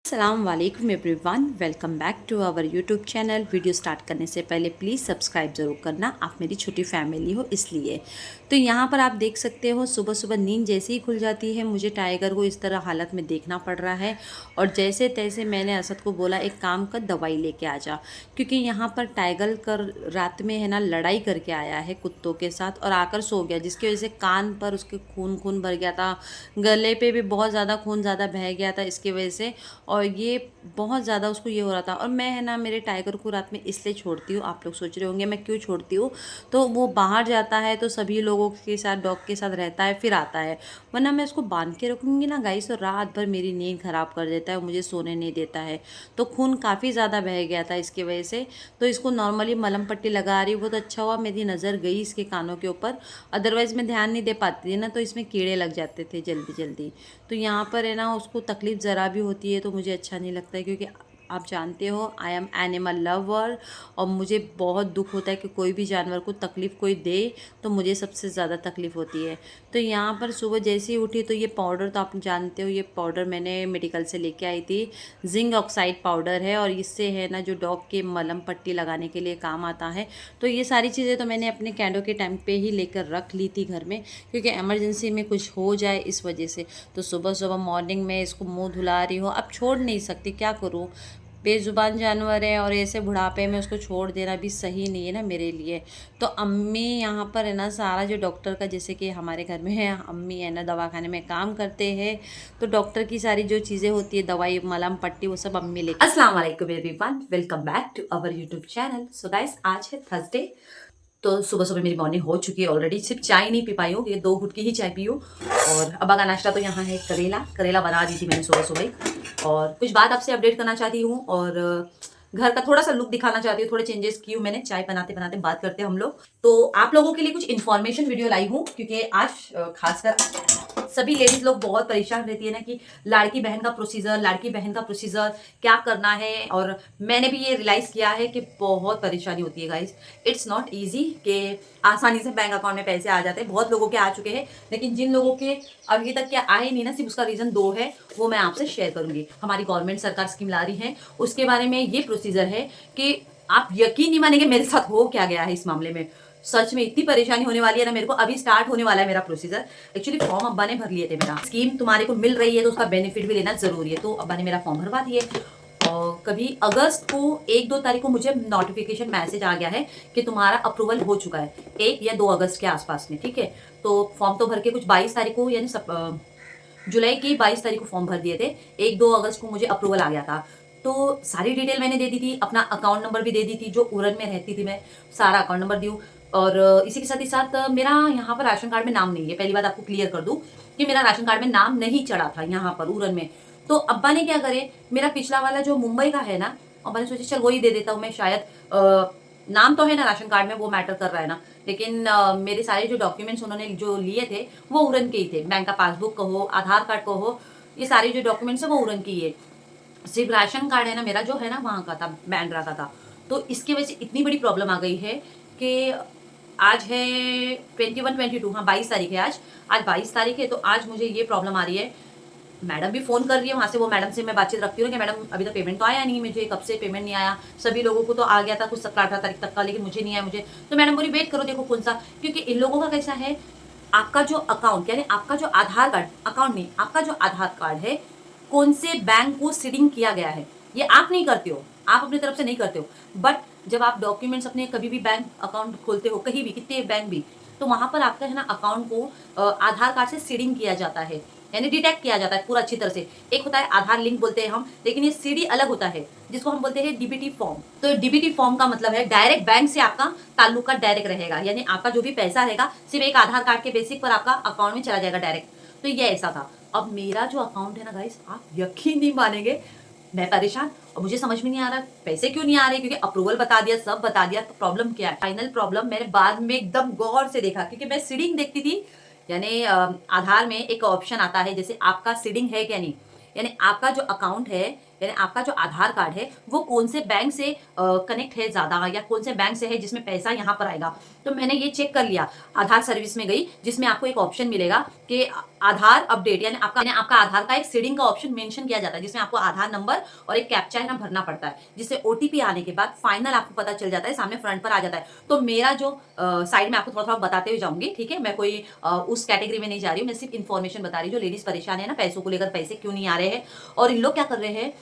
अस्सलाम वालेकुम everyone, welcome back to our YouTube channel. Video start करने से पहले प्लीज़ सब्सक्राइब ज़रूर करना, आप मेरी छोटी फैमिली हो इसलिए। तो यहाँ पर आप देख सकते हो सुबह सुबह नींद जैसे ही खुल जाती है मुझे टाइगर को इस तरह हालत में देखना पड़ रहा है। और जैसे तैसे मैंने असद को बोला एक काम कर दवाई लेके आ जा, क्योंकि यहाँ पर टाइगर कर रात में है ना लड़ाई करके आया है कुत्तों के साथ और आकर सो गया, जिसकी वजह से कान पर उसके खून खून भर गया था, गले पे भी बहुत ज़्यादा खून ज़्यादा बह गया था इसकी वजह से। और ये बहुत ज़्यादा उसको ये हो रहा था। और मैं है ना मेरे टाइगर को रात में इसलिए छोड़ती हूँ, आप लोग सोच रहे होंगे मैं क्यों छोड़ती हूँ, तो वो बाहर जाता है तो सभी लोगों के साथ डॉग के साथ रहता है फिर आता है, वरना मैं उसको बांध के रखूँगी ना गाइस तो रात भर मेरी नींद ख़राब कर देता है, मुझे सोने नहीं देता है। तो खून काफ़ी ज़्यादा बह गया था इसकी वजह से। तो इसको नॉर्मली मलहम पट्टी लगा रही, बहुत अच्छा हुआ मेरी नज़र गई इसके कानों के ऊपर, अदरवाइज़ मैं ध्यान नहीं दे पाती थी ना तो इसमें कीड़े लग जाते थे जल्दी जल्दी। तो यहाँ पर है ना उसको तकलीफ़ ज़रा भी होती है तो मुझे अच्छा नहीं लगता है, क्योंकि आप जानते हो आई एम एनिमल लवर और मुझे बहुत दुख होता है कि कोई भी जानवर को तकलीफ़ कोई दे तो मुझे सबसे ज़्यादा तकलीफ़ होती है। तो यहाँ पर सुबह जैसे ही उठी तो ये पाउडर तो आप जानते हो, ये पाउडर मैंने मेडिकल से लेके आई थी, जिंक ऑक्साइड पाउडर है और इससे है ना जो डॉग के मलहम पट्टी लगाने के लिए काम आता है। तो ये सारी चीज़ें तो मैंने अपने कैंडो के टाइम पे ही लेकर रख ली थी घर में, क्योंकि एमरजेंसी में कुछ हो जाए इस वजह से। तो सुबह सुबह मॉर्निंग में इसको मुंह धुला रही हूँ, अब छोड़ नहीं सकती, क्या करूँ, बेज़ुबान जानवर है और ऐसे बुढ़ापे में उसको छोड़ देना भी सही नहीं है ना मेरे लिए। तो अम्मी यहाँ पर है ना सारा जो डॉक्टर का, जैसे कि हमारे घर में है अम्मी है ना दवाखाने में काम करते हैं, तो डॉक्टर की सारी जो चीज़ें होती है दवाई मलहम पट्टी वो सब अम्मी लेके। अस्सलाम वालेकुम everyone, welcome back to our YouTube channel. So guys आज है थर्सडे, तो सुबह सुबह मेरी मॉर्निंग हो चुकी है ऑलरेडी, सिर्फ चाय नहीं पी पाई हूँ, ये 2 घुट की ही चाय पी हूँ। और अब का नाश्ता तो यहाँ है करेला, करेला बना दी थी मैंने सुबह सुबह। और कुछ बात आपसे अपडेट करना चाहती हूँ और घर का थोड़ा सा लुक दिखाना चाहती हूँ, थोड़े चेंजेस की हूँ मैंने, चाय बनाते बनाते बात करते हैं हम लोग। तो आप लोगों के लिए कुछ इन्फॉर्मेशन वीडियो लाई हूँ, क्योंकि आज खासकर सभी लेडीज लोग बहुत परेशान रहती है ना कि लाड़की बहन का प्रोसीजर, लाड़की बहन का प्रोसीजर क्या करना है। और मैंने भी ये रियलाइज किया है कि बहुत परेशानी होती है गाइस, इट्स नॉट इजी कि आसानी से बैंक अकाउंट में पैसे आ जाते हैं। बहुत लोगों के आ चुके हैं, लेकिन जिन लोगों के अभी तक के आए नहीं ना, सिर्फ उसका रीजन 2 है, वो मैं आपसे शेयर करूंगी। हमारी गवर्नमेंट सरकार स्कीम ला रही है, उसके बारे में ये प्रोसीजर है कि आप यकीन नहीं मानेंगे मेरे साथ हो क्या गया है इस मामले में। सच में इतनी परेशानी होने वाली है ना मेरे को, अभी स्टार्ट होने वाला है मेरा प्रोसीजर। एक्चुअली फॉर्म अब्बा ने भर लिए थे, मेरा स्कीम तुम्हारे को मिल रही है तो उसका बेनिफिट भी लेना जरूरी है, तो अब्बा ने मेरा फॉर्म भरवा दिए। और कभी अगस्त को 1-2 तारीख को मुझे नोटिफिकेशन मैसेज आ गया है कि तुम्हारा अप्रूवल हो चुका है, 1 या 2 अगस्त के आसपास में, ठीक है। तो फॉर्म तो भर के कुछ 22 तारीख को, यानी जुलाई की 22 तारीख को फॉर्म भर दिए थे, 1-2 अगस्त को मुझे अप्रूवल आ गया था। तो सारी डिटेल मैंने दे दी थी, अपना अकाउंट नंबर भी दे दी थी, जो उरन में रहती थी मैं सारा अकाउंट नंबर दी। और इसी के साथ ही साथ मेरा यहाँ पर राशन कार्ड में नाम नहीं है, पहली बात आपको क्लियर कर दूं कि मेरा राशन कार्ड में नाम नहीं चढ़ा था यहाँ पर उरन में। तो अब्बा ने क्या करे, मेरा पिछला वाला जो मुंबई का है ना, अब्बा ने सोचा चल वही दे देता हूँ मैं, शायद नाम तो है ना राशन कार्ड में, वो मैटर कर रहा है ना। लेकिन मेरे सारे जो डॉक्यूमेंट्स उन्होंने जो लिए थे वो उरन के ही थे, बैंक का पासबुक कहो, आधार कार्ड कहो, ये सारे जो डॉक्यूमेंट्स है वो उरन की है। सिर्फ राशन कार्ड है ना मेरा जो है ना वहाँ का था, बैंड्रा का था। तो इसकी वजह से इतनी बड़ी प्रॉब्लम आ गई है कि आज है 21-22, हाँ 22 तारीख है आज, आज 22 तारीख है, तो आज मुझे ये प्रॉब्लम आ रही है। मैडम भी फ़ोन कर रही है वहाँ से, वो मैडम से मैं बातचीत रखती हूँ कि मैडम अभी तक पेमेंट तो आया नहीं, मुझे कब से पेमेंट नहीं आया, सभी लोगों को तो आ गया था कुछ 17-18 तारीख तक का, लेकिन मुझे नहीं आया मुझे। तो मैडम बोली वेट करो देखो कौन सा, क्योंकि इन लोगों का कैसा है, आपका जो अकाउंट यानी आपका जो आधार कार्ड, अकाउंट नहीं, आपका जो आधार कार्ड है कौन से बैंक को सीडिंग किया गया है, ये आप नहीं करते हो, आप अपनी तरफ से नहीं करते हो। बट जब आप डॉक्यूमेंट्स अपने कभी भी बैंक अकाउंट खोलते हो, कहीं भी, कितने बैंक भी, तो वहां पर आपका है ना अकाउंट को आधार कार्ड से सीडिंग किया जाता है, यानी डिटेक्ट किया जाता है पूरा अच्छी तरह से। एक होता है आधार लिंक बोलते हैं हम, लेकिन ये सीडी अलग होता है जिसको हम बोलते हैं डीबीटी फॉर्म। तो डीबीटी फॉर्म का मतलब है डायरेक्ट बैंक से आपका ताल्लुका डायरेक्ट रहेगा, यानी आपका जो भी पैसा रहेगा सिर्फ एक आधार कार्ड के बेसिक पर आपका अकाउंट में चला जाएगा डायरेक्ट। तो ये ऐसा था। अब मेरा जो अकाउंट है ना गाइस, आप यकीन नहीं मानेंगे, मैं परेशान और मुझे समझ में नहीं आ रहा पैसे क्यों नहीं आ रहे, क्योंकि अप्रूवल बता दिया, सब बता दिया, तो प्रॉब्लम क्या है। फाइनल प्रॉब्लम मैंने बाद में एकदम गौर से देखा, क्योंकि मैं सीडिंग देखती थी, यानी आधार में एक ऑप्शन आता है जैसे आपका सीडिंग है क्या नहीं, यानी आपका जो अकाउंट है, यानी आपका जो आधार कार्ड है वो कौन से बैंक से कनेक्ट है ज्यादा, या कौन से बैंक से है जिसमें पैसा यहाँ पर आएगा। तो मैंने ये चेक कर लिया, आधार सर्विस में गई जिसमें आपको एक ऑप्शन मिलेगा कि आधार अपडेट, यानी आपका आधार का एक सीडिंग का ऑप्शन मेंशन किया जाता है, जिसमें आपको आधार नंबर और एक कैप्चा है ना भरना पड़ता है, जिससे ओटीपी आने के बाद फाइनल आपको पता चल जाता है, सामने फ्रंट पर आ जाता है। तो मेरा जो साइड में आपको थोड़ा थोड़ा बताते हुए जाऊंगी, ठीक है, मैं कोई उस कैटेगरी में नहीं जा रही हूँ, मैं सिर्फ इन्फॉर्मेशन बता रही हूँ। जो लेडीज परेशान है ना पैसों को लेकर, पैसे क्यों नहीं आ रहे हैं और इन लोग क्या कर रहे हैं,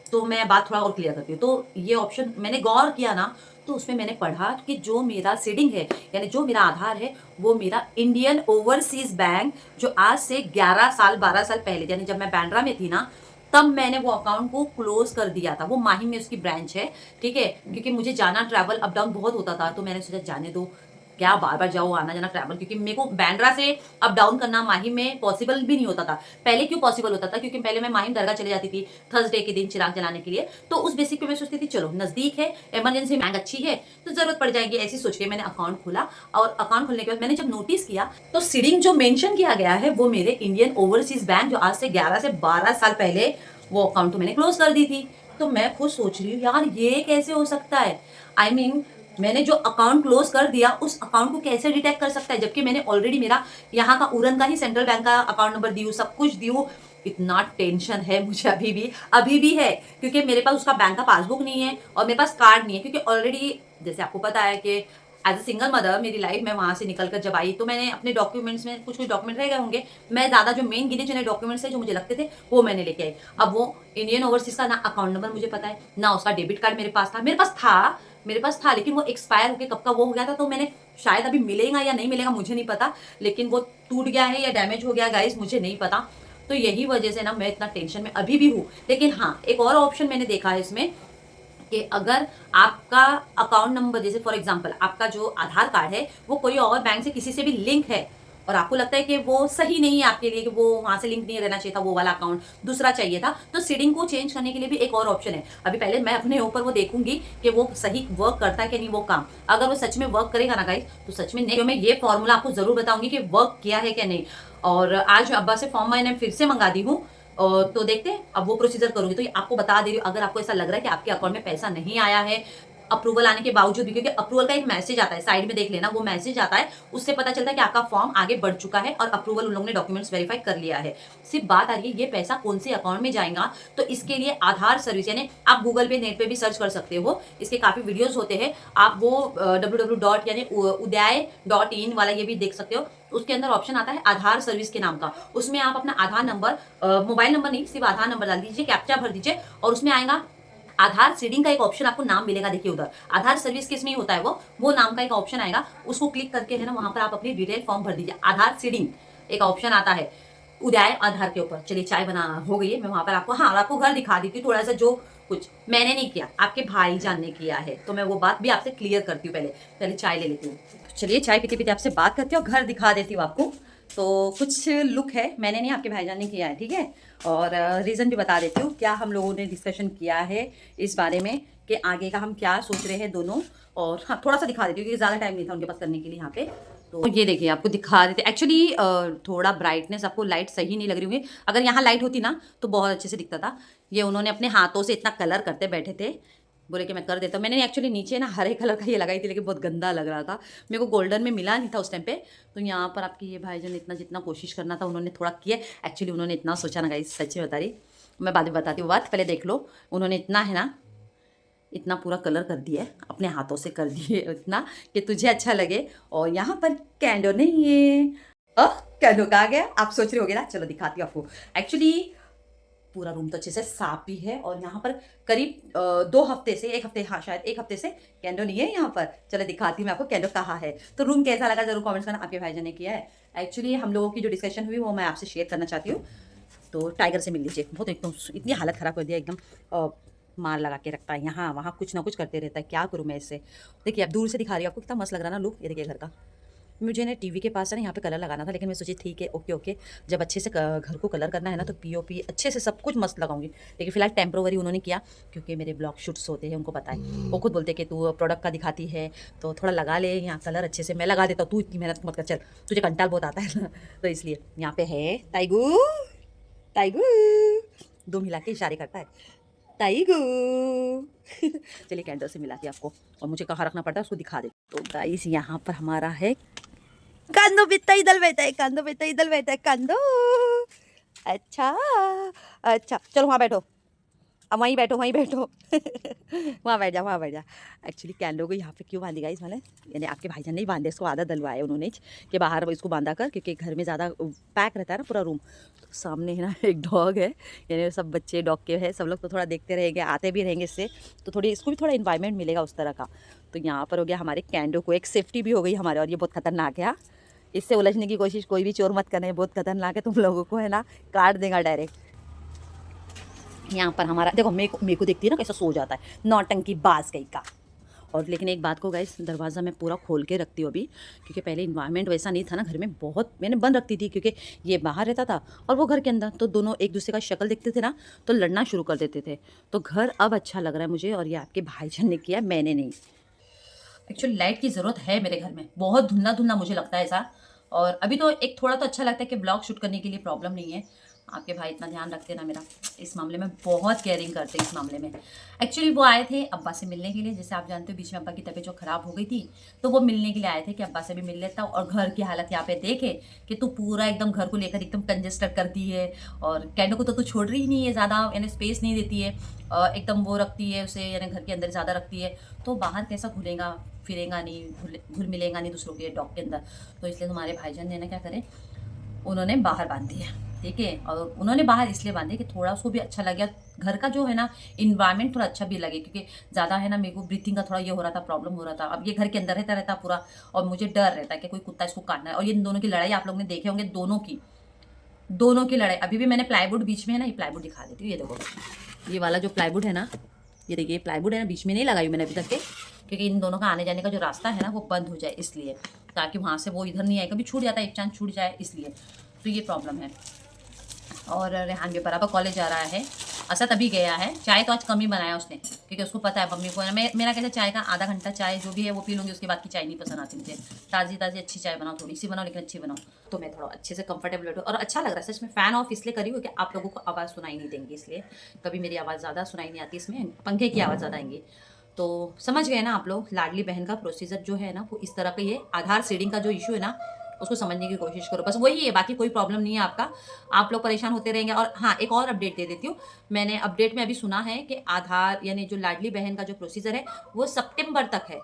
तो मैं बात थोड़ा और क्लियर करती हूँ। तो ये ऑप्शन मैंने गौर किया ना, तो उसमें मैंने पढ़ा कि जो मेरा सीडिंग है, यानी जो मेरा आधार है, वो मेरा इंडियन ओवरसीज बैंक, जो आज से 11 साल 12 साल पहले, यानी जब मैं बांद्रा में थी ना, तब मैंने वो अकाउंट को क्लोज कर दिया था। वो माहिम में उसकी ब्रांच है, ठीक है, क्योंकि मुझे जाना ट्रैवल अप डाउन बहुत होता था, तो मैंने सोचा जाने दो, क्या बार बार जाओ आना जाना ट्रैवल, क्योंकि मेरे को बांद्रा से अप डाउन करना माहिम में पॉसिबल भी नहीं होता था। पहले क्यों पॉसिबल होता था, क्योंकि पहले मैं माहिम दरगाह चले जाती थी थर्सडे के दिन चिराग जलाने के लिए, तो उस बेसिक पे मैं सोचती थी चलो नजदीक है, इमरजेंसी बैंक अच्छी है तो जरूरत पड़ जाएगी, ऐसी सोच के मैंने अकाउंट खोला। और अकाउंट खोलने के बाद मैंने जब नोटिस किया, तो सीडिंग जो मेंशन किया गया है वो मेरे इंडियन ओवरसीज बैंक, जो आज से 11 से 12 साल पहले, वो अकाउंट तो मैंने क्लोज कर दी थी। तो मैं खुद सोच रही हूँ यार ये कैसे हो सकता है, आई मीन मैंने जो अकाउंट क्लोज कर दिया उस अकाउंट को कैसे डिटेक्ट कर सकता है, जबकि मैंने ऑलरेडी मेरा यहाँ का उरन का ही सेंट्रल बैंक का अकाउंट नंबर दी हूँ, सब कुछ दी हूँ। इतना टेंशन है मुझे अभी भी है, क्योंकि मेरे पास उसका बैंक का पासबुक नहीं है और मेरे पास कार्ड नहीं है, क्योंकि ऑलरेडी जैसे आपको पता है कि एज अ सिंगल मदर मेरी लाइफ में वहां से निकलकर जब आई, तो मैंने अपने डॉक्यूमेंट्स में कुछ कुछ डॉक्यूमेंट रह गए होंगे, मैं ज्यादा जो मेन गिने चुने डॉक्यूमेंट्स है जो मुझे लगते थे वो मैंने लेके आई। अब वो इंडियन ओवरसीज का ना अकाउंट नंबर मुझे पता है, ना उसका डेबिट कार्ड मेरे पास था लेकिन वो एक्सपायर होकर कब का वो हो गया था, तो मैंने शायद अभी मिलेगा या नहीं मिलेगा मुझे नहीं पता, लेकिन वो टूट गया है या डैमेज हो गया गाइस मुझे नहीं पता। तो यही वजह से ना मैं इतना टेंशन में अभी भी हूँ। लेकिन हाँ, एक और ऑप्शन मैंने देखा है इसमें कि अगर आपका अकाउंट नंबर, जैसे फॉर एग्जांपल आपका जो आधार कार्ड है वो कोई और बैंक से किसी से भी लिंक है और आपको लगता है कि वो सही नहीं है आपके लिए, कि वो वहां से लिंक नहीं रहना चाहिए था, वो वाला अकाउंट दूसरा चाहिए था, तो सीडिंग को चेंज करने के लिए भी एक और ऑप्शन है। अभी पहले मैं अपने ऊपर वो देखूंगी कि वो सही वर्क करता है कि नहीं वो काम। अगर वो सच में वर्क करेगा ना गाइस, तो सच में नहीं, तो मैं ये फॉर्मूला आपको जरूर बताऊंगी कि वर्क किया है कि नहीं। और आज अब्बा से फॉर्म मैंने फिर से मंगा दी हूँ, तो देखते हैं अब वो प्रोसीजर करूंगी। तो ये आपको बता दे रही हूँ, अगर आपको ऐसा लग रहा है कि आपके अकाउंट में पैसा नहीं आया है अप्रूवल आने के बावजूद भी, क्योंकि अप्रूवल का एक मैसेज आता है, साइड में देख लेना, वो मैसेज आता है, उससे पता चलता है कि आपका फॉर्म आगे बढ़ चुका है और अप्रूवल उन लोगों ने डॉक्यूमेंट्स वेरीफाई कर लिया है। सिर्फ बात आ रही है ये पैसा कौन से अकाउंट में जाएगा, तो इसके लिए आधार सर्विस, यानी आप गूगल पे नेट पे भी सर्च कर सकते हो, इसके काफी वीडियोस होते हैं, आप वो www. यानी uday.in वाला ये भी देख सकते हो। उसके अंदर ऑप्शन आता है आधार सर्विस के नाम का, उसमें आप अपना आधार नंबर, मोबाइल नंबर नहीं, सिर्फ आधार नंबर डाल दीजिए, कैप्चा भर दीजिए और उसमें आएगा आधार सीडिंग का एक ऑप्शन, आपको नाम मिलेगा, देखिए उधर आधार सर्विस किस में होता है वो नाम का एक ऑप्शन आएगा, उसको क्लिक करके है ना वहां पर आप अपनी डिटेल फॉर्म भर दीजिए। आधार सीडिंग एक ऑप्शन आता है उदय आधार के ऊपर। चलिए चाय बना हो गई है, मैं वहां पर आपको, हाँ, आपको घर दिखा देती हूँ थोड़ा सा, जो कुछ मैंने नहीं किया आपके भाई जान ने किया है, तो मैं वो बात भी आपसे क्लियर करती हूँ। पहले पहले चाय ले लेती हूँ। चलिए चाय पीते पीते आपसे बात करती हूँ और घर दिखा देती हूँ आपको। तो कुछ लुक है, मैंने नहीं आपके भाईजान ने किया है, ठीक है। और रीज़न भी बता देती हूँ क्या हम लोगों ने डिस्कशन किया है इस बारे में, कि आगे का हम क्या सोच रहे हैं दोनों। और हाँ, थोड़ा सा दिखा देती हूँ क्योंकि ज़्यादा टाइम नहीं था उनके पास करने के लिए यहाँ पे। तो ये देखिए आपको दिखा देते, एक्चुअली थोड़ा ब्राइटनेस आपको लाइट सही नहीं लग रही होगी, अगर यहाँ लाइट होती ना तो बहुत अच्छे से दिखता था। ये उन्होंने अपने हाथों से इतना कलर करते बैठे थे, बोले कि मैं कर देता हूँ। मैंने एक्चुअली नीचे ना हरे कलर का ये लगाई थी, लेकिन बहुत गंदा लग रहा था, मेरे को गोल्डन में मिला नहीं था उस टाइम पे। तो यहाँ पर आपके ये भाईजान इतना जितना कोशिश करना था उन्होंने थोड़ा किया। एक्चुअली उन्होंने इतना सोचा ना गाइस, सच्ची बता रही, मैं बाद में बताती हूँ बात, पहले देख लो। उन्होंने इतना है ना, इतना पूरा कलर कर दिया है, अपने हाथों से कर दिए इतना कि तुझे अच्छा लगे। और यहाँ पर कैंडो नहीं है, कैंडो कहाँ गया आप सोच रहे होगे ना, चलो दिखाती हूँ आपको। एक्चुअली पूरा रूम तो अच्छे से साफ भी है, और यहाँ पर करीब 2 हफ्ते से, 1 हफ्ते, हाँ शायद 1 हफ्ते से कैंडो नहीं है यहाँ पर। चलो दिखाती हूँ मैं आपको कैंडो कहाँ है। तो रूम कैसा लगा जरूर कमेंट्स करना, आपके भाईजान ने किया है। एक्चुअली हम लोगों की जो डिस्कशन हुई वो मैं आपसे शेयर करना चाहती हूँ। तो टाइगर से मिल लीजिए, बहुत एकदम इतनी हालत ख़राब कर दिया एकदम, मार लगा के रखता है यहाँ वहाँ, कुछ ना कुछ करते रहता है, क्या करूँ मैं इससे। देखिए अब दूर से दिखा रही हूँ आपको, कितना मस्त लग रहा है ना लुक। ये देखिए घर का, मुझे ना टीवी के पास है ना यहाँ पे कलर लगाना था, लेकिन मैं सोची ठीक है ओके ओके, जब अच्छे से घर को कलर करना है ना तो पीओपी अच्छे से सब कुछ मस्त लगाऊंगी। लेकिन फिलहाल टेम्प्रोवरी उन्होंने किया, क्योंकि मेरे ब्लॉग शूट्स होते हैं, उनको पता है, वो खुद बोलते हैं कि तू प्रोडक्ट का दिखाती है तो थोड़ा लगा ले यहाँ कलर अच्छे से, मैं लगा देता हूँ, तू इतनी मेहनत मत कर, चल तुझे कंटाल बहुत आता है ना। तो इसलिए यहाँ पे है टाइगू, टाइगू दो मिला के इशारे करता है, टाइगू। चलिए कैंडल से मिलाती है आपको, और मुझे कहाँ रखना पड़ता है उसको दिखा दे। तो गाइस यहाँ पर हमारा है कांदो बित्ता इधर बैठा है, कांदो बित्ता इधर बैठा है, कांदो। अच्छा, अच्छा चलो वहाँ बैठो, अब वहीं बैठो, वहीं बैठो। वहाँ बैठ जा, वहाँ बैठ जा। एक्चुअली कैंडो को यहाँ पे क्यों बांधी गाइस, मैंने यानी आपके भाईजान नहीं बांधे, इसको आदत डलवाया उन्होंने कि बाहर इसको बांधा कर, क्योंकि घर में ज़्यादा पैक रहता है ना पूरा रूम। तो सामने है ना एक डॉग है, यानी सब बच्चे डॉग के हैं, सब लोग तो थोड़ा देखते रहेंगे, आते भी रहेंगे इससे, तो थोड़ी इसको भी थोड़ा इन्वायरमेंट मिलेगा उस तरह का। तो यहाँ पर हो गया हमारे कैंडो को एक सेफ्टी भी हो गई हमारे, और ये बहुत खतरनाक है। हाँ, इससे उलझने की कोशिश कोई भी चोर मत करना, बहुत खतरनाक है, तुम लोगों को है ना काट देगा डायरेक्ट। यहाँ पर हमारा देखो, मेरे को देखती है ना कैसा सो जाता है, नौटंकी बाज कहीं का। और लेकिन एक बात को गाइस, दरवाज़ा मैं पूरा खोल के रखती हूँ अभी, क्योंकि पहले इन्वायरमेंट वैसा नहीं था ना घर में, बहुत मैंने बंद रखती थी, क्योंकि ये बाहर रहता था और वो घर के अंदर, तो दोनों एक दूसरे का शक्ल देखते थे ना तो लड़ना शुरू कर देते थे। तो घर अब अच्छा लग रहा है मुझे, और ये आपके भाईजान ने किया, मैंने नहीं। एक्चुअली लाइट की ज़रूरत है मेरे घर में, बहुत धुंधला धुंधला मुझे लगता है ऐसा। और अभी तो एक थोड़ा तो अच्छा लगता है कि ब्लॉग शूट करने के लिए प्रॉब्लम नहीं है। आपके भाई इतना ध्यान रखते हैं ना मेरा, इस मामले में बहुत केयरिंग करते हैं इस मामले में। एक्चुअली वो आए थे अब्बा से मिलने के लिए, जैसे आप जानते हो बीच में अब्बा की तबीयत जो ख़राब हो गई थी, तो वो मिलने के लिए आए थे कि अब्बा से भी मिल लेता हूँ। और घर की हालत यहाँ पे देखे कि तू पूरा एकदम घर को लेकर एकदम कंजेस्टेड करती है, और कैंडो को तो तू छोड़ रही ही नहीं है ज़्यादा, यानी स्पेस नहीं देती है, एकदम वो रखती है उसे, यानी घर के अंदर ज़्यादा रखती है, तो बाहर कैसा घुलेगा फिरेगा नहीं, घुल मिलेगा नहीं दूसरों के डॉग के अंदर। तो इसलिए तुम्हारे भाईजान ने ना क्या करें, उन्होंने बाहर बांध दिया, ठीक है। और उन्होंने बाहर इसलिए बांधे कि थोड़ा उसको भी अच्छा लगे, घर का जो है ना इन्वायरमेंट थोड़ा अच्छा भी लगे, क्योंकि ज़्यादा है ना मेरे को ब्रीथिंग का थोड़ा ये हो रहा था, प्रॉब्लम हो रहा था। अब ये घर के अंदर रहता रहता पूरा, और मुझे डर रहता है कि कोई कुत्ता इसको काटना है। और ये इन दोनों की लड़ाई आप लोगों ने देखे होंगे, दोनों की लड़ाई। अभी भी मैंने प्लाईवुड बीच में है ना, ये प्लाईवुड दिखा देती हूँ, ये देखो, ये वाला जो प्लाईवुड है ना, ये देखिए प्लाईवुड है ना, बीच में नहीं लगाई मैंने अभी तक के, क्योंकि इन दोनों का आने जाने का जो रास्ता है ना वो बंद हो जाए इसलिए, ताकि वहाँ से वो इधर नहीं आए, कभी छूट जाता है एक चांस छूट जाए इसलिए, तो ये प्रॉब्लम है। और रेहान भी बराबर कॉलेज जा रहा है, असद अभी गया है। चाय तो आज कम ही बनाया उसने, क्योंकि उसको पता है मम्मी को है ना, मेरा कैसे चाय का आधा घंटा चाय जो भी है वो पी लूँगी, उसके बाद की चाय नहीं पसंद आती मुझे। ताज़ी ताज़ी अच्छी चाय बनाओ, थोड़ी सी बनाओ लेकिन अच्छी बनाओ, तो मैं थोड़ा अच्छे से कंफर्टेबल बैठूँ। और अच्छा लग रहा है सच में, फ़ैन ऑफ इसलिए करी हुई कि आप लोगों को आवाज़ सुनाई नहीं देंगी, इसलिए कभी मेरी आवाज़ ज़्यादा सुनाई नहीं आती, इसमें पंखे की आवाज़ ज़्यादा आएंगी। तो समझ गए ना आप लोग, लाडली बहन का प्रोसीजर जो है ना वो इस तरह का ही है। आधार सीडिंग का जो इशू है ना उसको समझने की कोशिश करो, बस वही है, बाकी कोई प्रॉब्लम नहीं है आपका। आप लोग परेशान होते रहेंगे। और हाँ, एक और अपडेट दे देती हूँ, मैंने अपडेट में अभी सुना है कि आधार यानी जो लाडली बहन का जो प्रोसीजर है वो सितंबर तक है।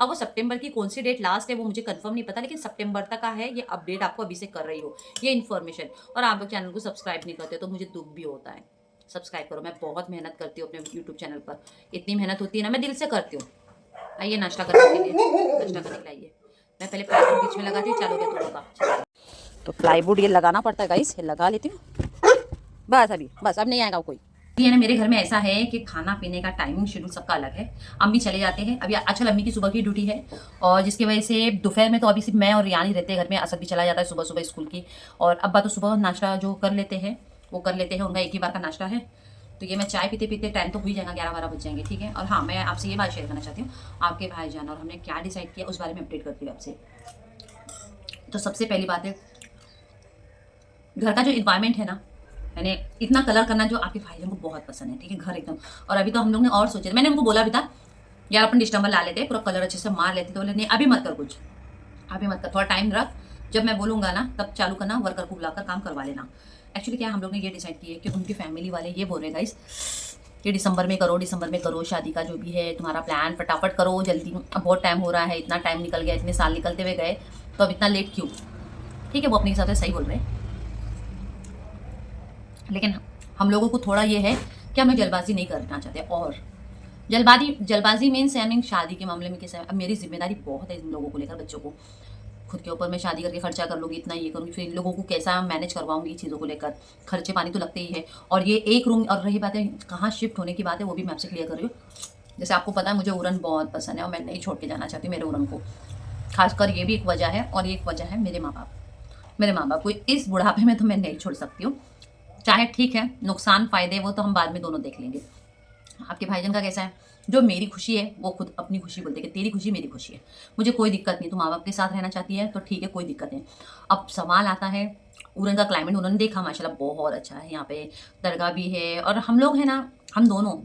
अब वो सितंबर की कौन सी डेट लास्ट है वो मुझे कंफर्म नहीं पता, लेकिन सितंबर तक का है, ये अपडेट आपको अभी से कर रही हो ये इन्फॉर्मेशन। और आप लोग चैनल को सब्सक्राइब नहीं करते तो मुझे दुख भी होता है। सब्सक्राइब करो, मैं बहुत मेहनत करती हूँ अपने यूट्यूब चैनल पर, इतनी मेहनत होती है ना, मैं दिल से करती हूँ। आइए नाश्ता करने के लिए, नाश्ता करने के लिए आइए। मैं पहले प्लाईवुड बीच में लगाती हूँ, चालू गया दोनों का। तो प्लाईवुड ये लगाना पड़ता है गाइस, ये लगा लेती हूँ बस, अभी बस, अब नहीं आएगा कोई। ये ना मेरे घर में ऐसा है कि खाना पीने का टाइमिंग शेड्यूल सबका अलग है। अम्मी चले जाते हैं, अभी आजकल अम्मी की सुबह की ड्यूटी है, और जिसकी वजह से दोपहर में तो अभी सिर्फ मैं और रियान ही रहते हैं घर में। असद भी चला जाता है सुबह सुबह स्कूल की, और अब्बा तो सुबह नाश्ता जो कर लेते हैं वो कर लेते हैं, उनका एक ही बार का नाश्ता है। तो ये मैं चाय पीते पीते टाइम तो हो ही जाएगा, 11-12 बज जाएंगे, ठीक है। और हाँ, मैं आपसे ये बात शेयर करना चाहती हूँ, आपके भाईजान और हमने क्या डिसाइड किया उस बारे में अपडेट करती हूँ आपसे। तो सबसे पहली बात है, घर का जो इन्वायरमेंट है ना, मैंने इतना कलर करना जो आपके भाईजान को बहुत पसंद है, ठीक है, घर एकदम। और अभी तो हम लोग ने और सोचे, मैंने उनको बोला भी था यार अपन डिस्टेंबर ला लेते, पूरा कलर अच्छे से मार लेते, तो बोले नहीं अभी मत कर कुछ, अभी मत कर, थोड़ा टाइम रख, जब मैं बोलूँगा ना तब चालू करना, वर्कर को बुलाकर काम करवा लेना। एक्चुअली क्या हम लोग ने ये डिसाइड किया है कि उनकी फैमिली वाले ये बोल रहे गाइस कि दिसंबर में करो, दिसंबर में करो शादी का जो भी है तुम्हारा प्लान, फटाफट करो जल्दी, अब बहुत टाइम हो रहा है, इतना टाइम निकल गया, इतने साल निकलते हुए गए, तो अब इतना लेट क्यों। ठीक है, वो अपने हिसाब से सही बोल रहे हैं, लेकिन हम लोगों को थोड़ा ये है कि हमें जल्दबाजी नहीं करना चाहते। और जल्दबाजी मीन्स आई मीन शादी के मामले में कैसा है, अब मेरी जिम्मेदारी बहुत है इन लोगों को लेकर, बच्चों को खुद के ऊपर मैं शादी करके खर्चा कर लूँगी, इतना ये करूँगी, फिर इन लोगों को कैसा मैनेज करवाऊंगी चीज़ों को लेकर, खर्चे पानी तो लगते ही है। और ये एक रूम, और रही बात है कहाँ शिफ्ट होने की बात है वो भी मैं आपसे क्लियर कर रही हूँ। जैसे आपको पता है मुझे उड़न बहुत पसंद है, और मैं नहीं छोड़ के जाना चाहती मेरे उड़न को, खासकर ये भी एक वजह है। और ये एक वजह है मेरे माँ बाप को इस बुढ़ापे में तो मैं नहीं छोड़ सकती हूँ। चाहे ठीक है, नुकसान फ़ायदे वो तो हम बाद में दोनों देख लेंगे। आपके भाईजान का कैसा है, जो मेरी खुशी है वो खुद अपनी खुशी बोलते हैं कि तेरी खुशी मेरी खुशी है, मुझे कोई दिक्कत नहीं, तू माँ बाप के साथ रहना चाहती है तो ठीक है, कोई दिक्कत नहीं। अब सवाल आता है उरन का क्लाइमेट, उन्होंने देखा माशाल्लाह बहुत अच्छा है, यहाँ पे दरगाह भी है, और हम लोग हैं ना, हम दोनों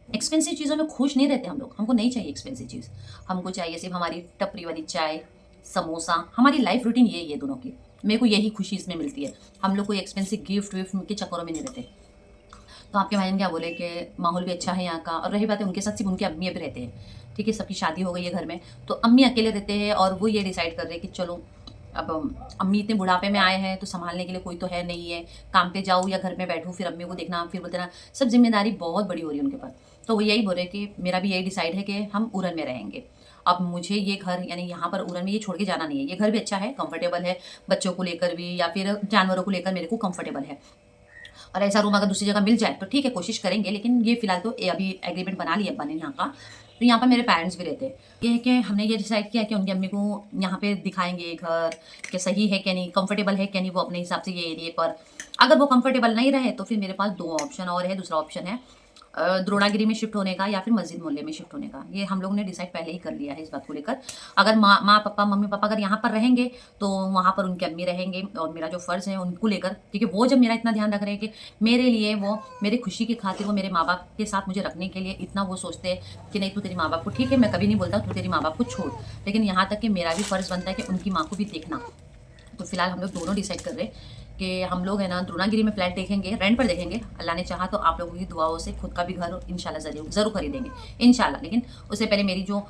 एक्सपेंसिव चीज़ों में खुश नहीं रहते हम लोग, हमको नहीं चाहिए एक्सपेंसिव चीज़, हमको चाहिए सिर्फ हमारी टपरी वाली चाय, समोसा। हमारी लाइफ रूटीन यही है दोनों की। मेरे को यही खुशी इसमें मिलती है। हम लोग कोई एक्सपेंसिव गिफ्ट विफ्ट के चक्करों में नहीं रहते। तो आपके भाई ने क्या बोले कि माहौल भी अच्छा है यहाँ का, और रही बात है उनके साथ सिर्फ उनके अम्मी अभी रहते हैं। ठीक है, सबकी शादी हो गई है घर में, तो अम्मी अकेले रहते हैं और वो ये डिसाइड कर रहे हैं कि चलो अब अम्मी इतने बुढ़ापे में आए हैं तो संभालने के लिए कोई तो है नहीं है, काम पे जाऊँ या घर में बैठूँ, फिर अम्मी को देखना, फिर बोलते ना सब जिम्मेदारी बहुत बड़ी हो रही है उनके पास। तो वो यही बोल रहे कि मेरा भी यही डिसाइड है कि हम उरन में रहेंगे। अब मुझे ये घर यानी यहाँ पर उरन में ये छोड़ के जाना नहीं है। ये घर भी अच्छा है, कंफर्टेबल है, बच्चों को लेकर भी या फिर जानवरों को लेकर मेरे को कंफर्टेबल है। और ऐसा रूम अगर दूसरी जगह मिल जाए तो ठीक है, कोशिश करेंगे, लेकिन ये फिलहाल तो अभी एग्रीमेंट बना लिया बने यहाँ का। तो यहाँ पर मेरे पेरेंट्स भी रहते हैं। ये है कि हमने ये डिसाइड किया कि उनकी अम्मी को यहाँ पे दिखाएंगे घर कि सही है क्या नहीं, कंफर्टेबल है क्या नहीं, वो अपने हिसाब से ये एरिए पर। अगर वो कंफर्टेबल नहीं रहे तो फिर मेरे पास दो ऑप्शन और है। दूसरा ऑप्शन है द्रोणागिरी में शिफ्ट होने का या फिर मस्जिद मोहल्ले में शिफ्ट होने का। ये हम लोगों ने डिसाइड पहले ही कर लिया है इस बात को लेकर। अगर माँ पापा मम्मी पापा अगर यहाँ पर रहेंगे तो वहाँ पर उनके अम्मी रहेंगे, और मेरा जो फ़र्ज़ है उनको लेकर, क्योंकि वो जब मेरा इतना ध्यान रख रहे हैं कि मेरे लिए वो मेरी खुशी की खातिर वो मेरे माँ बाप के साथ मुझे रखने के लिए इतना वो सोचते हैं कि नहीं तू तेरी माँ बाप को, ठीक है मैं कभी नहीं बोलता तू तेरी माँ बाप को छोड़, लेकिन यहाँ तक कि मेरा भी फ़र्ज़ बनता है कि उनकी माँ को भी देखना। तो फिलहाल हम लोग दोनों डिसाइड कर रहे हैं कि हम लोग है ना द्रोणागिरी में फ्लैट देखेंगे, रेंट पर देखेंगे। अल्लाह ने चाहा तो आप लोगों की दुआओं से खुद का भी घर इंशाल्लाह ज़रूर खरीदेंगे इंशाल्लाह। लेकिन उससे पहले मेरी जो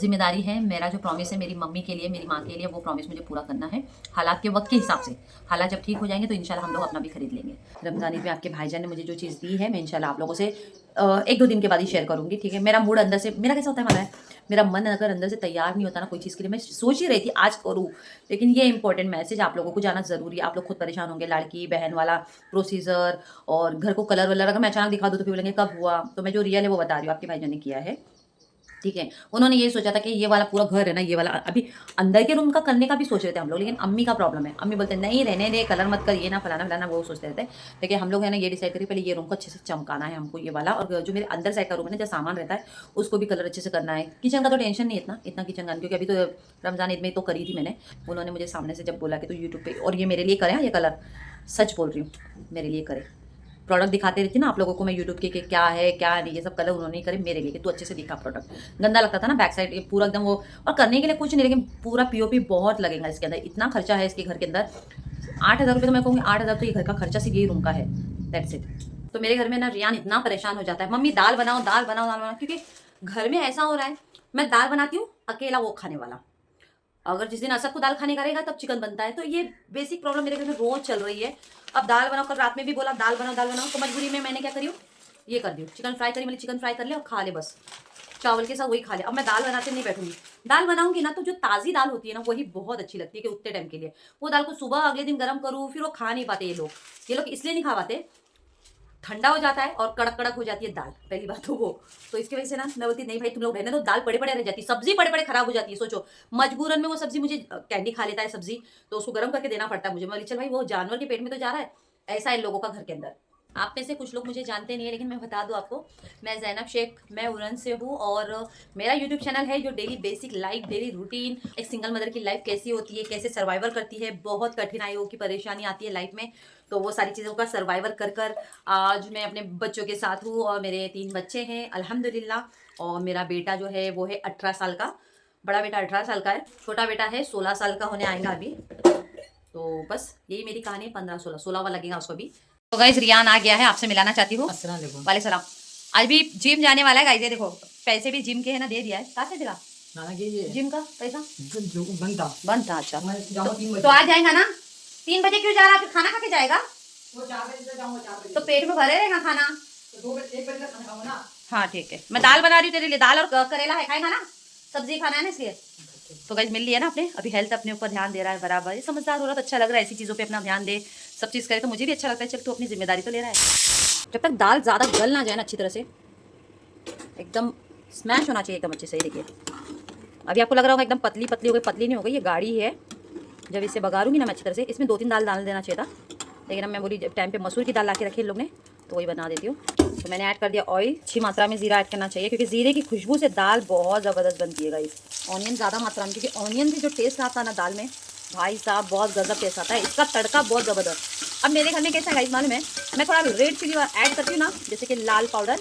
जिम्मेदारी है, मेरा जो प्रॉमिस है मेरी मम्मी के लिए, मेरी माँ के लिए, वो प्रॉमिस मुझे पूरा करना है हालात के वक्त के हिसाब से। हालात जब ठीक हो जाएंगे तो इंशाल्लाह हम लोग अपना भी खरीद लेंगे। रमज़ान ईद में आपके भाईजान ने मुझे जो चीज़ दी है मैं इंशाल्लाह आप लोगों से 1-2 दिन के बाद ही शेयर करूँगी, ठीक है। मेरा मूड अंदर से, मेरा कैसा होता है माना है, मेरा मन अगर अंदर से तैयार नहीं होता ना कोई चीज़ के लिए, मैं सोच ही रही थी आज करूँ, लेकिन ये इंपॉर्टेंट मैसेज आप लोगों को जाना ज़रूरी है। आप लोग खुद परेशान होंगे, लड़की बहन वाला प्रोसीजर और घर को कलर वलर अगर मैं अचानक दिखा दूँ तो फिर बोलेंगे कब हुआ। तो मैं जो रियल है वो बता रही हूँ, आपके भाईजान ने किया है, ठीक है। उन्होंने ये सोचा था कि ये वाला पूरा घर है ना, ये वाला अभी अंदर के रूम का करने का भी सोच रहे थे हम लोग, लेकिन अम्मी का प्रॉब्लम है। अम्मी बोलते नहीं रहने दे, कलर मत कर, ये ना फलाना फलाना, वो सोचते रहते हैं। लेकिन हम लोग है ना ये डिसाइड करिए पहले ये रूम को अच्छे से चमकाना है हमको, ये वाला, और जो मेरे अंदर साइड का रूम है ना जो सामान रहता है उसको भी कलर अच्छे से करना है। किचन का तो टेंशन नहीं इतना इतना किचन का, क्योंकि अभी तो रमजान ईद में तो करी थी मैंने। उन्होंने मुझे सामने से जब बोला कि तो यूट्यूब पे, और ये मेरे लिए करे, ये कलर सच बोल रही हूँ मेरे लिए करे। प्रोडक्ट दिखाते रहती ना आप लोगों को मैं यूट्यूब के कि क्या है क्या नहीं, ये सब कलर उन्होंने ही करे मेरे लिए कि तू अच्छे से दिखा प्रोडक्ट। गंदा लगता था ना बैक साइड पूरा एकदम वो, और करने के लिए कुछ नहीं, लेकिन पूरा पीओपी बहुत लगेगा इसके अंदर, इतना खर्चा है इसके घर के अंदर। 8,000 रुपये तो मैं कहूँगी 8,000 तो ये घर का खर्चा सिर्फ यही रूम का है, दैट्स इट। तो मेरे घर में ना रियान इतना परेशान हो जाता है, मम्मी दाल बनाओ दाल बनाओ दाल बनाओ, क्योंकि घर में ऐसा हो रहा है मैं दाल बनाती हूँ अकेला वो खाने वाला, अगर जिस दिन असद को दाल खाने का रहेगा तब चिकन बनता है। तो ये बेसिक प्रॉब्लम मेरे घर में रोज चल रही है। अब दाल बनाओ, कल रात में भी बोला दाल बनाओ, तो मजबूरी में मैंने क्या करी हूँ, ये कर दी, चिकन फ्राई करी, मैंने चिकन फ्राई कर लिया और खा ले, बस चावल के साथ वही खा ले। अब मैं दाल बनाते नहीं बैठूंगी, दाल बनाऊंगी ना तो जो ताज़ी दाल होती है ना वही बहुत अच्छी लगती है कि उतने टाइम के लिए। वो दाल को सुबह अगले दिन गर्म करूँ फिर वो खा नहीं पाते ये लोग इसलिए नहीं खा पाते, ठंडा हो जाता है और कड़क कड़क हो जाती है दाल, पहली बात तो वो। तो इसकी वजह से ना मैं बोलती नहीं भाई तुम लोग रहने दो, दाल पड़े पड़े रह जाती है, सब्जी पड़े पड़े खराब हो जाती है। सोचो मजबूरन में वो सब्जी, मुझे कैंडी खा लेता है सब्जी तो उसको गर्म करके देना पड़ता है मुझे। मैं बोली चल भाई वो जानवर के पेट में तो जा रहा है, ऐसा है लोगों का घर के अंदर। आप में से कुछ लोग मुझे जानते नहीं है, लेकिन मैं बता दूं आपको, मैं ज़ैनब शेख, मैं उरन से हूँ, और मेरा यूट्यूब चैनल है जो daily basic life, daily routine, एक सिंगल मदर की लाइफ कैसी होती है, कैसे सर्वाइवर करती है, बहुत कठिनाइयों की परेशानी आती है लाइफ में, तो वो सारी चीज़ों का सर्वाइवर कर कर आज मैं अपने बच्चों के साथ हूँ। और मेरे 3 बच्चे हैं अल्हम्दुलिल्लाह, और मेरा बेटा जो है वो है 18 साल का, बड़ा बेटा 18 साल का है, छोटा बेटा है 16 साल का होने आएगा अभी। तो बस यही मेरी कहानी है, 15-16वां लगेगा उसको भी। तो गाइस रियान आ गया है, आपसे मिलाना चाहती हूँ। वाले सलाम। आज भी जिम जाने वाला है गाइस, ये देखो पैसे भी जिम के है ना दे दिया है। कहाँ से दिला जिम का पैसा? बनता अच्छा तो आज जाएगा ना 3 बजे क्यों जा रहा, फिर खाना खा के जाएगा? वो 4 बजे से जाऊंगा, 4 बजे तो पेट में भरे रहेगा खाना, तो 1 बजे तक खाना खाऊंगा ना। हाँ ठीक है, मैं दाल बना रही हूँ तेरे लिए, दाल और करेला है, खाएगा ना, सब्जी खाना है ना इसलिए। तो गाइस मिल लिया ना अपने, अभी हेल्थ अपने ऊपर ध्यान दे रहा है बराबर, ये समझदार हो रहा है, अच्छा लग रहा है, ऐसी चीज़ों पे अपना ध्यान दे, सब चीज़ करे तो मुझे भी अच्छा लगता है। चल तू अपनी जिम्मेदारी तो ले रहा है। जब तक दाल ज़्यादा गल ना जाए ना अच्छी तरह से, एकदम स्मैश होना चाहिए एकदम अच्छे से। देखिए अभी आपको लग रहा होगा एकदम पतली पतली हो गई, पतली नहीं हो गई, ये गाढ़ी है। जब इसे बघारूंगी ना मैं अच्छी तरह से, इसमें 2-3 दाल डाल देना चाहिए था, लेकिन अब मैं बोली टाइम पे मसूर की दाल ला के रखी लोग ने तो वही बना देती हूँ। तो मैंने ऐड कर दिया ऑयल, अच्छी मात्रा में ज़ीरा ऐड करना चाहिए, क्योंकि ज़ीरे की खुशबू से दाल बहुत ज़बरदस्त बनती है गाइस। ऑनियन ज़्यादा मात्रा में, क्योंकि ऑनियन से जो टेस्ट आता है ना दाल में, भाई साहब बहुत गजब टेस्ट आता है, इसका तड़का बहुत ज़बरदस्त। अब मेरे घर में कैसा है गाइस मालूम है, मैं थोड़ा रेड चिली ऐड करती हूँ ना, जैसे कि लाल पाउडर,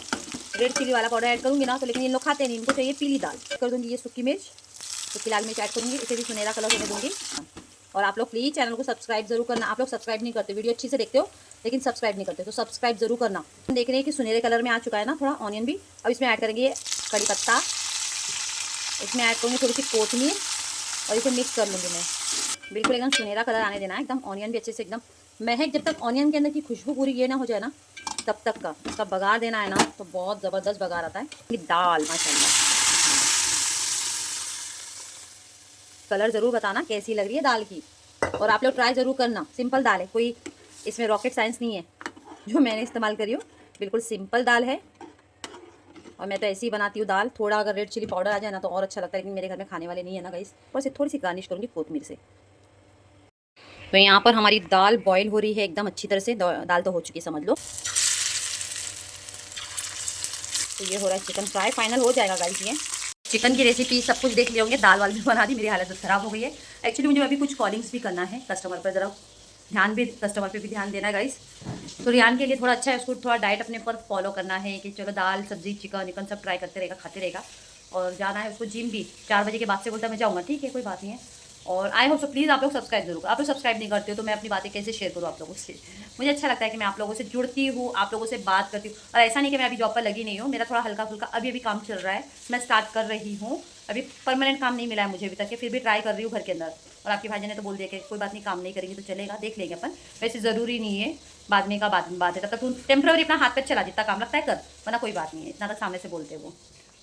रेड चिली वाला पाउडर ऐड करूँगी ना तो, लेकिन इन लोग खाते नहीं, इनको चाहिए पीली दाल। कर दूँगी ये सूखी मिर्च, तो फिलहाल मिर्च ऐड करूँगी, इसे भी सुनहरा कलर होने दूँगी। और आप लोग प्लीज़ चैनल को सब्सक्राइब जरूर करना। आप लोग सब्सक्राइब नहीं करते, वीडियो अच्छी से देखते हो लेकिन सब्सक्राइब नहीं करते, तो सब्सक्राइब जरूर करना। हम देख रहे हैं कि सुनहरे कलर में आ चुका है ना थोड़ा ऑनियन भी। अब इसमें ऐड करेंगे कड़ी पत्ता, इसमें ऐड करूँगी थोड़ी सी कोथमीर और इसे मिक्स कर लूँगी मैं। बिल्कुल एकदम सुनहरा कलर आने देना है, एकदम ऑनियन भी अच्छे से एकदम महक, जब तक ऑनियन के अंदर की खुशबू पूरी ये ना हो जाए ना तब तक का इसका बघार देना है ना, तो बहुत ज़बरदस्त बघार आता है। ये दाल माशाल्लाह, कलर ज़रूर बताना कैसी लग रही है दाल की, और आप लोग ट्राई ज़रूर करना। सिंपल दाल है, कोई इसमें रॉकेट साइंस नहीं है जो मैंने इस्तेमाल करी हूँ, बिल्कुल सिंपल दाल है। और मैं तो ऐसे ही बनाती हूँ दाल, थोड़ा अगर रेड चिली पाउडर आ जाए ना तो और अच्छा लगता है, लेकिन मेरे घर में खाने वाले नहीं है ना गाइस। और इसे थोड़ी सी गार्निश करूँगी कोथमीर से। तो यहाँ पर हमारी दाल बॉईल हो रही है एकदम अच्छी तरह से, दाल तो हो चुकी है समझ लो। तो ये हो रहा है चिकन फ्राई, फाइनल हो जाएगा गाइस। ये चिकन की रेसिपी सब कुछ देख लिए होंगे, दाल वाल भी बना दी, मेरी हालत तो ख़राब हो गई है। एक्चुअली मुझे अभी कुछ कॉलिंग्स भी करना है कस्टमर पर, ज़रा ध्यान भी कस्टमर पे भी ध्यान देना है गाइस। तो रियान के लिए थोड़ा अच्छा है, उसको थोड़ा डाइट अपने पर फॉलो करना है कि चलो दाल सब्जी चिकन विकन सब ट्राई करते रहेगा, खाते रहेगा। और जाना है उसको जिम भी, 4 बजे के बाद से बोलता मैं जाऊँगा, ठीक है कोई बात नहीं है। और आई होप सो प्लीज़ आप लोग सब्सक्राइब जरूर, आप लोग सब्सक्राइब नहीं करते हो तो मैं अपनी बातें कैसे शेयर करूँ आप लोगों से। मुझे अच्छा लगता है कि मैं आप लोगों से जुड़ती हूँ, आप लोगों से बात करती हूँ। और ऐसा नहीं कि मैं अभी जॉब पर लगी नहीं हूँ, मेरा थोड़ा हल्का फुल्का अभी काम चल रहा है, मैं स्टार्ट कर रही हूँ। अभी परमानेंट काम नहीं मिला है मुझे अभी तक, फिर भी ट्राई कर रही हूँ घर के अंदर। और आपकी भाई ने तो बोल दिया कि कोई बात नहीं, काम नहीं करेंगे तो चलेगा, देख लेंगे अपन, वैसे ज़रूरी नहीं है, बाद में का बात है। तब तक तू टेम्प्रेरी अपना हाथ पे चला, जितना काम लगता है कर, वरना कोई बात नहीं है, इतना तक सामने से बोलते वो।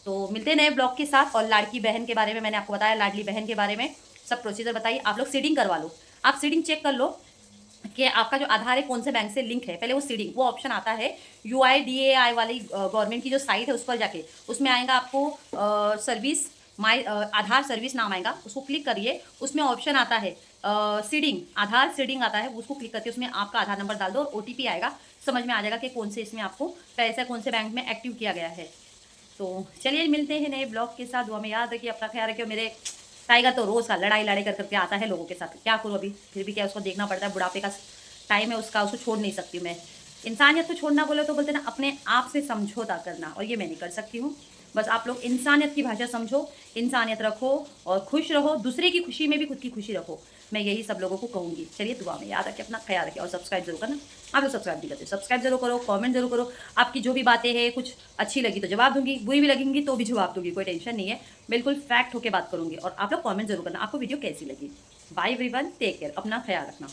तो मिलते नए ब्लॉग के साथ। और लाड़की बहन के बारे में मैंने आपको बताया, लाडली बहन के बारे में सब प्रोसीजर बताइए। आप लोग सीडिंग करवा लो, आप सीडिंग चेक कर लो कि आपका जो आधार है कौन से बैंक से लिंक है। पहले वो सीडिंग, वो ऑप्शन आता है UIDAI वाली गवर्नमेंट की जो साइट है उस पर जाके, उसमें आएगा आपको सर्विस माई आधार सर्विस नाम आएगा, उसको क्लिक करिए। उसमें ऑप्शन आता है सीडिंग, आधार सीडिंग आता है, उसको क्लिक करके उसमें आपका आधार नंबर डाल दो और OTP आएगा, समझ में आ जाएगा कि कौन से इसमें आपको पैसा कौन से बैंक में एक्टिव किया गया है। तो चलिए मिलते हैं नए ब्लॉग के साथ, दुआ में याद रखिए, अपना ख्याल रखिए। मेरे टाइगर तो रोज़ का लड़ाई करके आता है लोगों के साथ, क्या करूँ अभी, फिर भी क्या उसको देखना पड़ता है, बुढ़ापे का टाइम है उसका, उसको छोड़ नहीं सकती मैं। इंसानियत को छोड़ना बोले तो बोलते ना अपने आप से समझौता करना, और ये मैं नहीं कर सकती हूँ। बस आप लोग इंसानियत की भाषा समझो, इंसानियत रखो और खुश रहो, दूसरे की खुशी में भी खुद की खुशी रखो, मैं यही सब लोगों को कहूँगी। चलिए दुआ में याद रखिए, अपना ख्याल रखिए और सब्सक्राइब जरूर करना। आप लोग सब्सक्राइब नहीं करते, सब्सक्राइब जरूर करो, कमेंट जरूर करो। आपकी जो भी बातें हैं, कुछ अच्छी लगी तो जवाब दूंगी, बुरी भी लगेंगी तो भी जवाब दूंगी, कोई टेंशन नहीं है, बिल्कुल फैक्ट होकर बात करूंगी। और आप लोग कमेंट जरूर करना आपको वीडियो कैसी लगी। बाय एवरीवन, टेक केयर, अपना ख्याल रखना।